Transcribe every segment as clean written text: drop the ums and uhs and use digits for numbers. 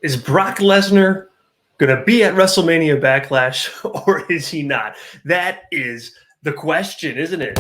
Is Brock Lesnar going to be at WrestleMania Backlash or is he not? That is the question, isn't it?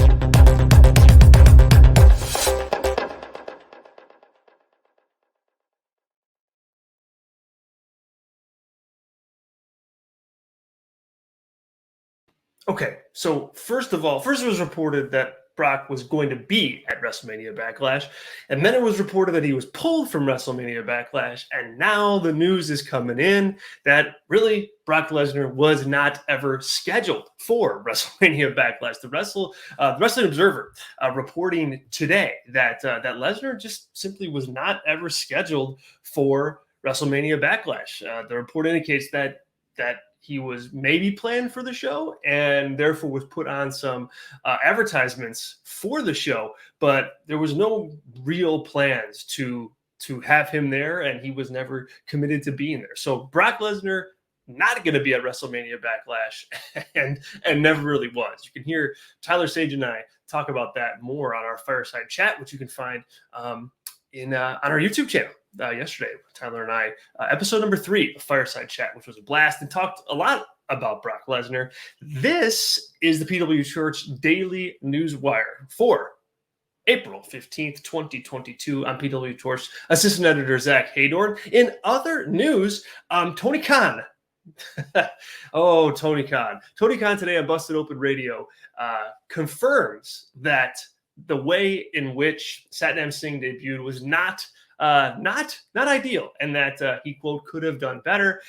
Okay, so first it was reported that Brock was going to be at WrestleMania Backlash, and then it was reported that he was pulled from WrestleMania Backlash, and now the news is coming in that really Brock Lesnar was not ever scheduled for WrestleMania Backlash. The Wrestling Observer reporting today that that Lesnar just simply was not ever scheduled for WrestleMania Backlash. The report indicates that he was maybe planned for the show and therefore was put on some advertisements for the show, but there was no real plans to have him there, and he was never committed to being there. So Brock Lesnar not going to be at WrestleMania Backlash, and never really was. You can hear Tyler Sage and I talk about that more on our fireside chat, which you can find on our YouTube channel. Yesterday, Tyler and I, episode number 3 of Fireside Chat, which was a blast, and talked a lot about Brock Lesnar. This is the PWTorch Daily Newswire for April 15th, 2022. I'm PWTorch Assistant Editor Zack Heydorn. In other news, Tony Khan. Oh, Tony Khan. Tony Khan today on Busted Open Radio confirms that the way in which Satnam Singh debuted was not ideal, and that he, quote, could have done better.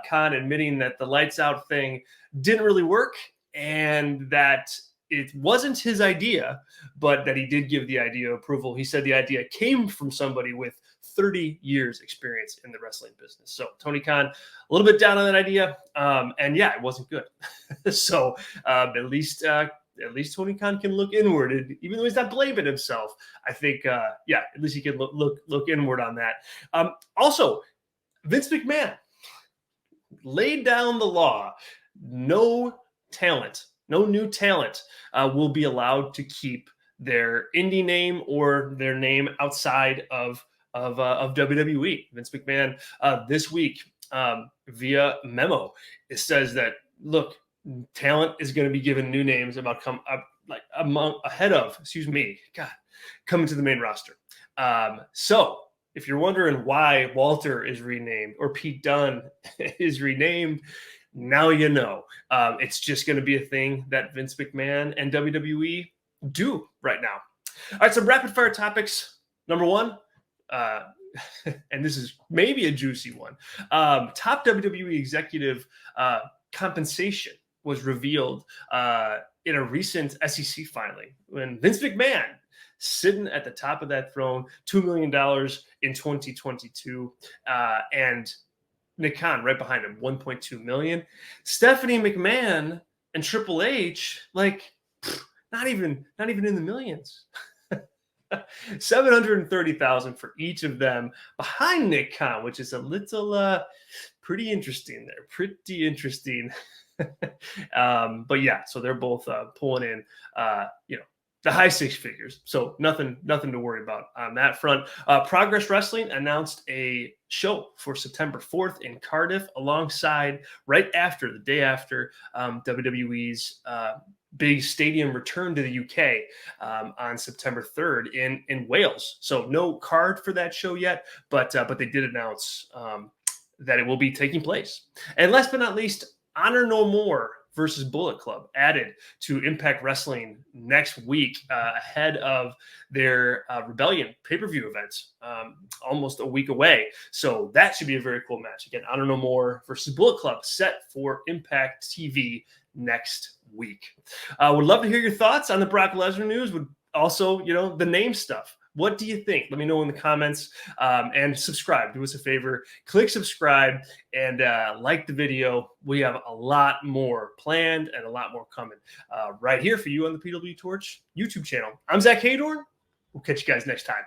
Khan admitting that the lights out thing didn't really work and that it wasn't his idea, but that he did give the idea approval. He said the idea came from somebody with 30 years experience in the wrestling business. So Tony Khan, a little bit down on that idea. And yeah, it wasn't good. So at least Tony Khan can look inward, and even though he's not blaming himself, I think, at least he can look inward on that. Also, Vince McMahon laid down the law: no new talent will be allowed to keep their indie name or their name outside of WWE. Vince McMahon this week via memo, it says that, look, talent is going to be given new names coming to the main roster. So if you're wondering why Walter is renamed or Pete Dunne is renamed, now you know. It's just going to be a thing that Vince McMahon and WWE do right now. All right, some rapid fire topics. Number 1, and this is maybe a juicy one. Top WWE executive compensation was revealed in a recent SEC filing, when Vince McMahon sitting at the top of that throne, $2 million in 2022, and Nick Khan right behind him, $1.2 million. Stephanie McMahon and Triple H, not even in the millions. $730,000 for each of them behind Nick Khan, which is a little pretty interesting there. Pretty interesting. But yeah, so they're both pulling in the high 6 figures. So nothing to worry about on that front. Progress Wrestling announced a show for September 4th in Cardiff, right after the day after WWE's big stadium return to the UK on September 3rd in Wales. So no card for that show yet, but they did announce that it will be taking place. And last but not least, Honor No More versus Bullet Club added to Impact Wrestling next week ahead of their Rebellion pay-per-view events, almost a week away. So that should be a very cool match. Again, Honor No More versus Bullet Club set for Impact TV next week. Would love to hear your thoughts on the Brock Lesnar news. Would also, the name stuff. What do you think? Let me know in the comments, and subscribe. Do us a favor, click subscribe and like the video. We have a lot more planned and a lot more coming right here for you on the PWTorch YouTube channel. I'm Zack Heydorn. We'll catch you guys next time.